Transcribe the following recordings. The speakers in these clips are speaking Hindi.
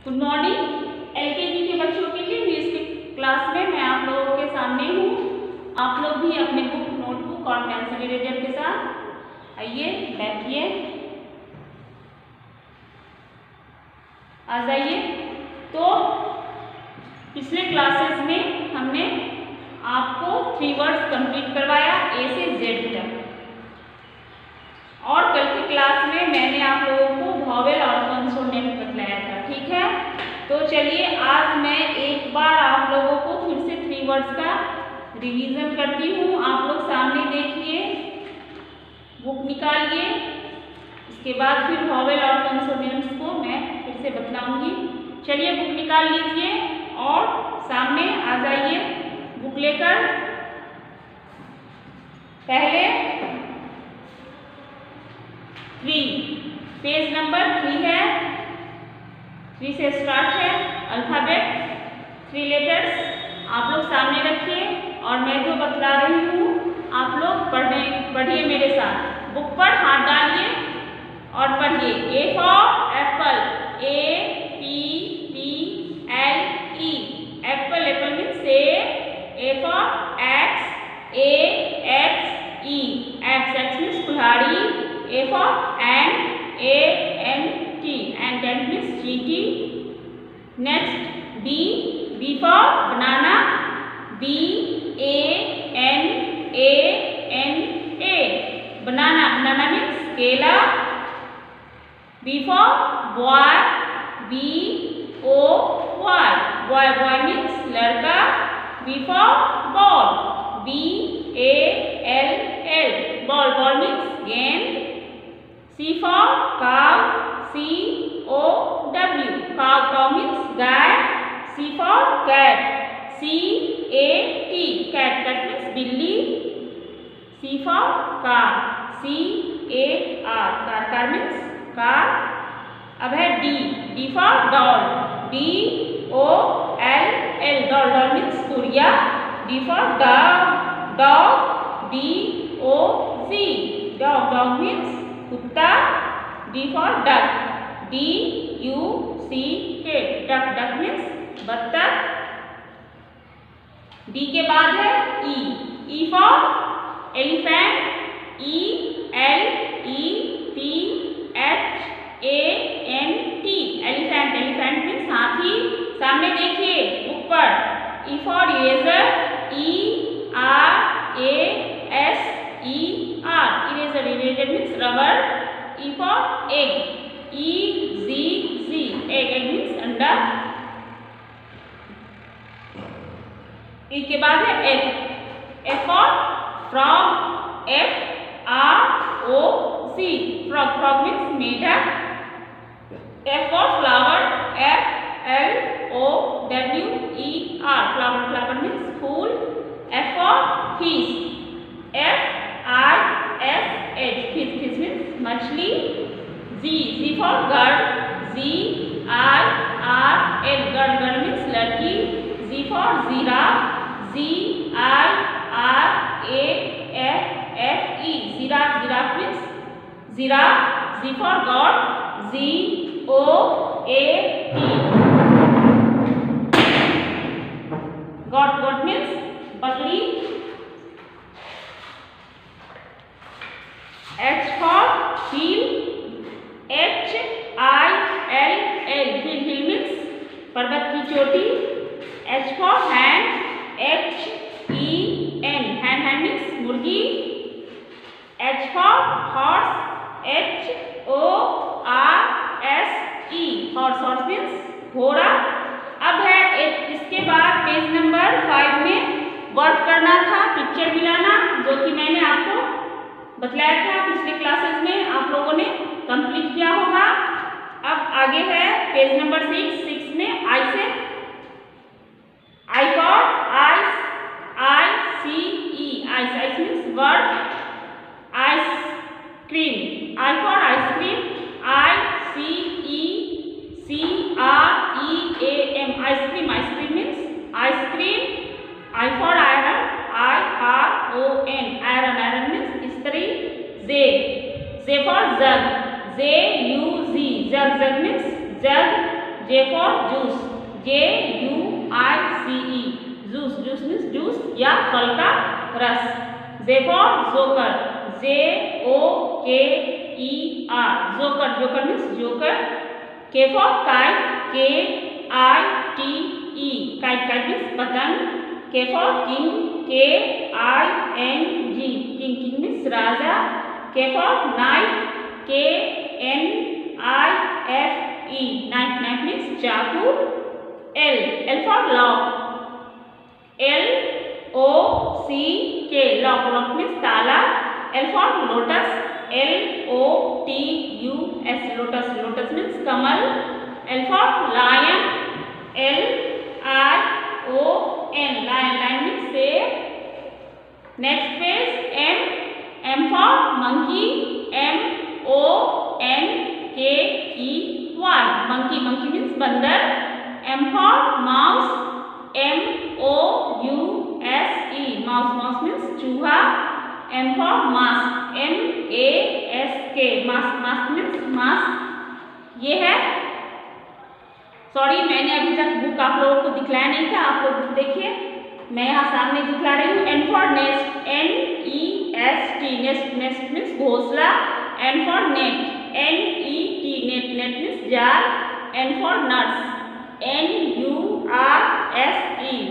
Good morning. एलकेजी के बच्चों के लिए इंग्लिश की क्लास में मैं आप लोगों के सामने हूँ। आप लोग भी अपने बुक, नोटबुक और पेंसिल इरेजर के साथ आइए, बैठिए, आ जाइए। तो पिछले क्लासेस में हमने आपको 3 वर्ड्स कंप्लीट करवाया ए से जेड तक, और कल की क्लास में मैंने आप लोगों को वॉवेल और कंसोनेंट बतलाया था। ठीक है, तो चलिए आज मैं एक बार आप लोगों को फिर से 3 वर्ड्स का रिवीजन करती हूँ। आप लोग सामने देखिए, बुक निकालिए, इसके बाद फिर वॉवेल और कंसोनेंट्स को मैं फिर से बतलाऊंगी। चलिए बुक निकाल लीजिए और सामने आ जाइए बुक लेकर। पहले 3, पेज नंबर 3 है, 3 से स्टार्ट है अल्फाबेट, 3 लेटर्स। आप लोग सामने रखिए और मैं जो बतला रही हूँ आप लोग पढ़िए मेरे साथ। बुक पर हाथ डालिए और पढ़िए। A for apple, APPLE, apple, apple means सेब। A for axe, AXE, axe means कुल्हाड़ी। A for ant, ANT, ant means चींटी। Next B for banana, BANANA, banana means केला। B for boy, BOY, boy means लड़का। B for ball, BALL, ball means गेंद। C for cow, COW, cow means guy. C for cat, CAT, cat means बिल्ली। C for car, car means car. अब है D for doll, DOLL, doll means गुड़िया। D for dog, DOG, dog means कुत्ता। D for duck, DUCK, duck means बत्तख। D के बाद है E for elephant, ELEPHANT, elephant means हाथी। सामने देखिए बुक पर। E for eraser, eraser means rubber। E for egg, EGG, egg means अंडा। E के बाद है F for frog, FROG, frog means मेढक। F for flower, FLOWER, flower means fool. F for fish, FISH, fish means मछली। G for girl, girl means लड़की। Z for giraffe, GIRAFFE, giraffe means giraffe। Z for goat, GOAT, goat means बकरी। H for heel, HILL, hill means पर्वत की चोटी। H for hand, HEN, hand means मुर्गी। H for horse, HORSE, horse means घोड़ा। अब है इसके बाद पेज नंबर 5 में वर्क करना था, पिक्चर मिलाना, जो कि मैंने आपको बतलाया था पिछले क्लासेस में, आप लोगों ने कंप्लीट किया होगा। अब आगे है पेज नंबर 6 में आई से। I for ice, ice means bird। Ice cream, I for ice cream, ICECREAM, ice cream means ice cream। I for iron, iron means इस्त्री। J for jug, JUG, jug means jug। J J for juice, JUICE, juice, juice means juice या फल का रस। J for joker, JOKER, joker, joker means joker। K for kite, KITE, kite, kite means पतंग। K for king, KING, king, king means Raja. K for knife, KNIFE, knife, knife means चाकू। L for lock, LOCK, lock, lock means ताला। L for lotus, LOTUS, lotus, lotus means Kamal. L for lion, LION, lion, lion means शेर। Next page M for monkey, MONKEY, monkey, monkey means बंदर। M for mouse, MOUSE, mouse, mouse means चूहा। M for mask, MASK, mask, mask means mask। ये है, सॉरी मैंने अभी तक बुक आप लोगों को दिखलाया नहीं था, आप लोग बुक देखिए, मैं यहाँ सामने दिखला रही हूँ। N for nest, NEST, nest, nest means घोंसला। N for net, NET, net, net means जाल। N for nurse, NURSE,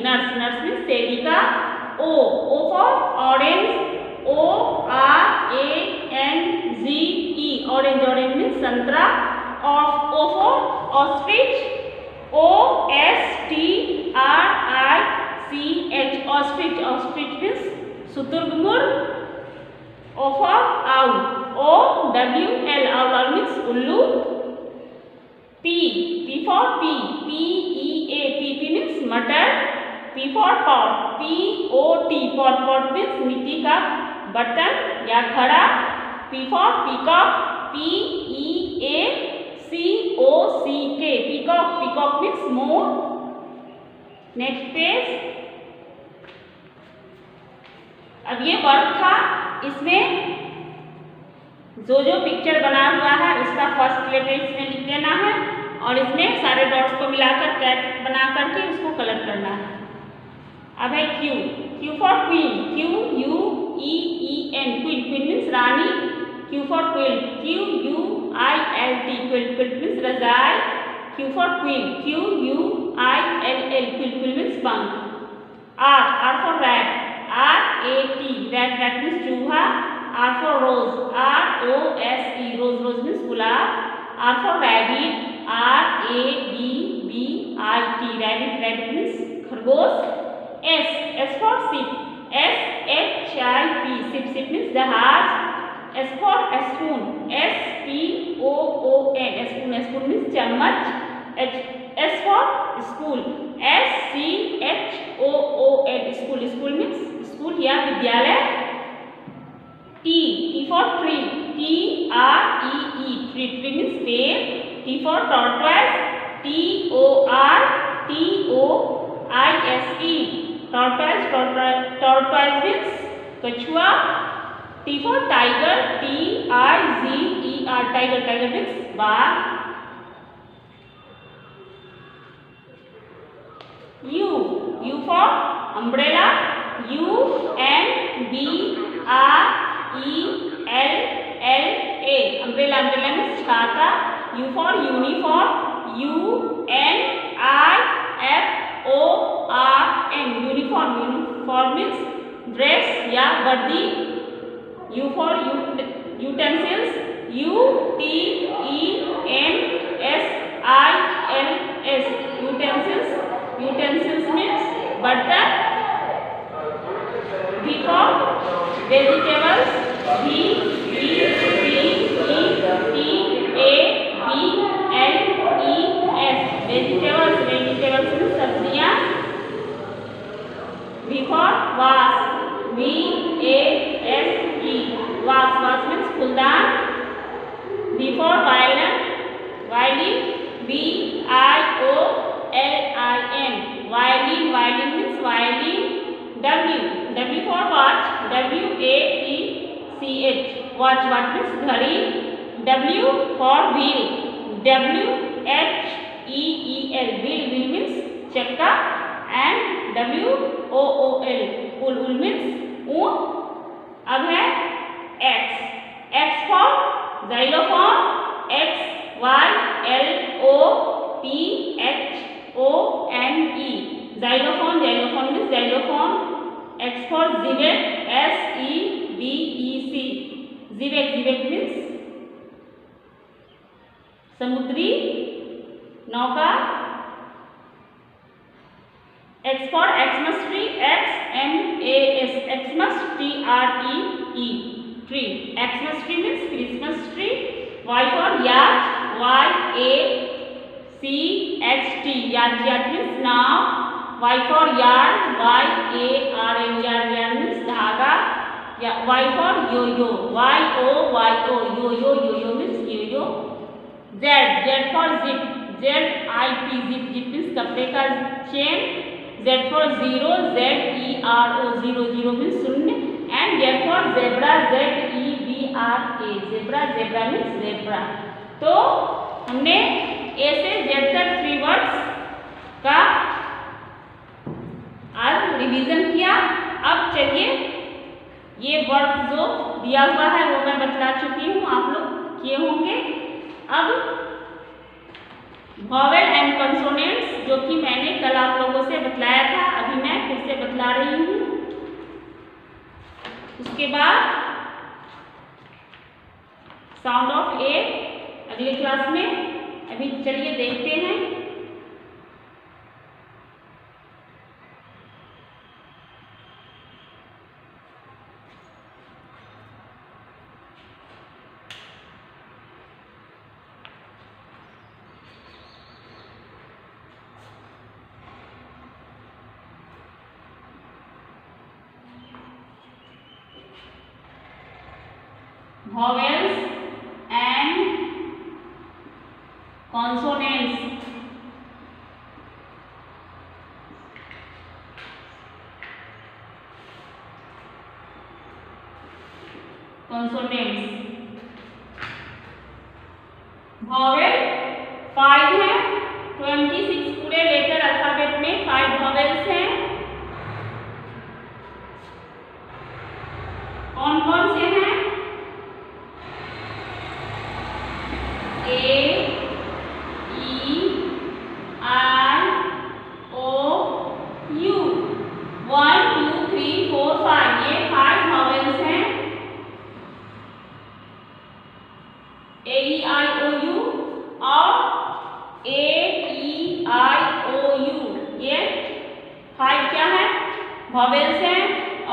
nurse, nurse means सेविका। O for orange, ORANGE, orange, orange means संतरा। O for ostrich, OSTRICH, ostrich, ostrich means शुतुरमुर्ग। O for owl, OWL, owl means उल्लू। P for PEA, PP means मटर। P for pot, POT, pot means मिट्टी का बर्तन या घड़ा। P for peacock, PEACOCK, peacock, peacock means मोर। Next page. अब ये वर्क था, इसमें जो जो पिक्चर बना हुआ है उसका फर्स्ट लेटर इसमें लिख देना है और इसमें सारे डॉट्स को मिलाकर कैट बना करके उसको कलर करना है। अब है Q for queen, QUEEN, queen, queen means Rani. Q for quilt, QUILT, quilt, quilt means रजाई। Q for quill, QUILL, quill, quill means पंख। R for rat, RAT, rat, rat means चूहा। R for rose, ROSE, rose, rose means gulab. R for rabbit, RABBIT, rabbit, rabbit means खरगोश। S for ship, SHIP, ship, ship means जहाज। S for spoon, SPOON, spoon, spoon means चम्मच। S for school, SCHOOL, school, school means school या विद्यालय। T for tree, TREE, tree, tree means पेड़। T for tortoise, TORTOISE, tortoise means कछुआ। T for tiger, TIGER, tiger, tiger means बाघ। U for umbrella, UMBRELLA, umbrella, umbrella means छाता। U for uniform, UNIFORM, uniform, uniform means dress या वर्दी। U for utensils, UTENSILS, utensils, utensils means बर्तन। V for vegetables, VEGETABLES, vegetables, vegetables means सब्जियां। V for vase, VASE, vase, vase means फूलदान। V for violin, violin, VIOLIN, violin, violin means violin। W for watch, WATCH, watch, watch means घड़ी। W for wheel, WHEEL, L will means चक्का and WOOL उल means ऊन। अब है X for xylophone, XYLOPHONE xylophone means xylophone। X for xebec, SEVEC xebec means समुद्री नौका। X for Xmas tree, Xmas TREE tree। Xmas tree means Christmas tree। Y for yacht, YACHT yacht means now. Y for yarn, YARN yarn means धागा। Y for yo-yo, YOYO means yo-yo। Z for zip, ZIP means कपड़े का chain. Z for zero, ZERO means शून्य। And Z for zebra, zebra means zebra। तो हमने A से Z तक 3 वर्ड्स का आज रिवीजन किया। अब चलिए ये वर्ड जो दिया हुआ है वो मैं बतला चुकी हूँ, आप लोग किए होंगे। अब वॉवेल एंड कंसोनेंट्स जो कि मैंने कल आप लोगों से बतलाया था, अभी मैं फिर से बतला रही हूँ। उसके बाद साउंड ऑफ ए अगले क्लास में। अभी चलिए देखते हैं। Vowels and consonants। वॉवेल 5 है, 26 पूरे लेटर अल्फाबेट में 5 वॉवेल्स हैं। कौन कौन से हैं? A, E, I, O, U। 1 2 3 4 5 ये 5 वॉवेल्स हैं। A E I O U और A E I O U ये 5 क्या है? वॉवेल्स हैं।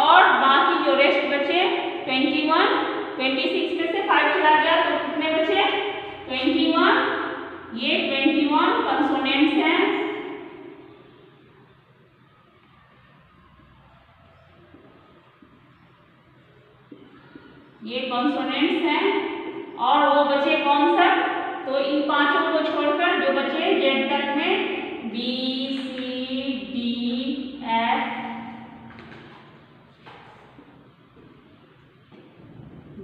और बाकी जो रेस्ट बचे 21, 26 में से 5 चला गया तो कितने बचे? 21। ये 21 कंसोनेंट्स हैं। ये कंसोनेंट्स हैं। और वो बचे कौन सा? तो इन 5 को छोड़कर जो बचे जेड तक में B, C, D, F,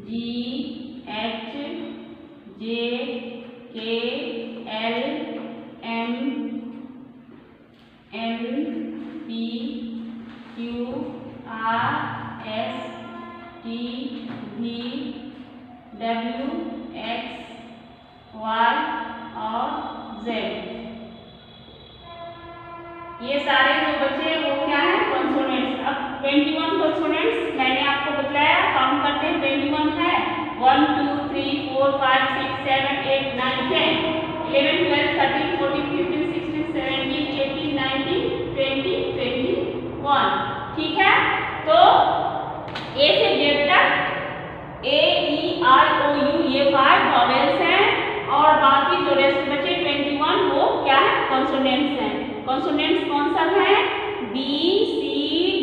G, H, J, K, L, M, N, P, Q, R, S, T, V, W, X, Y और Z। ये सारे जो बचे वो क्या है? कंसोनेंट्स। अब 21 कंसोनेंट्स मैंने आपको बतलाया, काउंट करते हैं। 21 है 1 2 3 4 5 6 7 8 9 10 11 12 13 14 15 16 17 18 19 20 21। ठीक है, तो ए से जेड तक A E I O U ये 5 वॉवेल्स हैं। और बाकी जो रेस्ट बचे 21 वो क्या है? कंसोनेंट्स हैं। कंसोनेंट्स कौन सा है? B, C,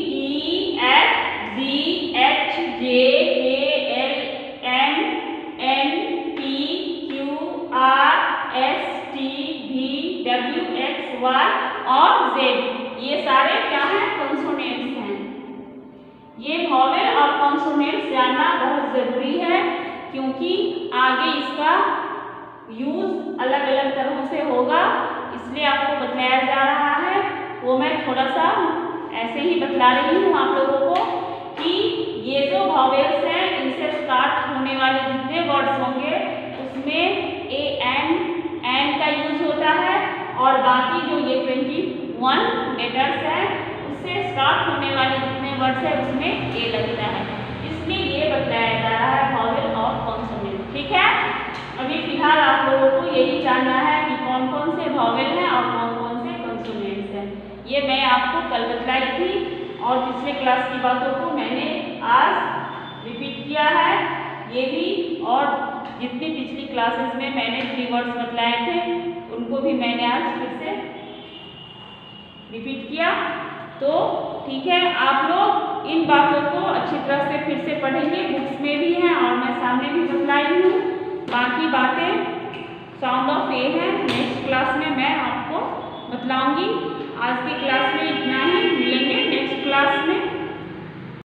D, F, G, H, J, K, L, M, N, P, Q, R, S, T, V, W, X, Y और Z। ये सारे क्या हैं? कंसोनेंट्स हैं। ये वॉवेल और कंसोनेंट्स जानना बहुत ज़रूरी है, क्योंकि आगे इसका यूज़ अलग अलग तरह से होगा, इसलिए आपको थोड़ा सा ऐसे ही बतला रही हूँ आप लोगों को कि ये जो वॉवेल्स हैं इनसे स्टार्ट होने वाले जितने वर्ड्स होंगे उसमें ए एन का यूज होता है और बाकी जो ये 21 लेटर्स हैं उससे स्टार्ट होने वाले जितने वर्ड्स हैं उसमें ए लगता है, इसलिए ये बतलाया जा रहा है वॉवेल और कॉन्सोनेंट। ठीक है, अभी फिलहाल आप लोगों को यही जानना है कि कौन कौन से वॉवेल हैं और कौन कौन से कॉन्सोनेंट्स हैं। ये मैं आपको कल बतलाई थी और पिछले क्लास की बातों को मैंने आज रिपीट किया है ये भी, और जितनी पिछली क्लासेस में मैंने 3 वर्ड्स बतलाए थे उनको भी मैंने आज फिर से रिपीट किया। तो ठीक है, आप लोग इन बातों को अच्छी तरह से फिर से पढ़ेंगे, बुक्स में भी हैं और मैं सामने भी बतलाई हूँ। बाकी बातें साउंड ऑफ ए है, नेक्स्ट क्लास में मैं आपको बतलाऊंगी। आज की क्लास में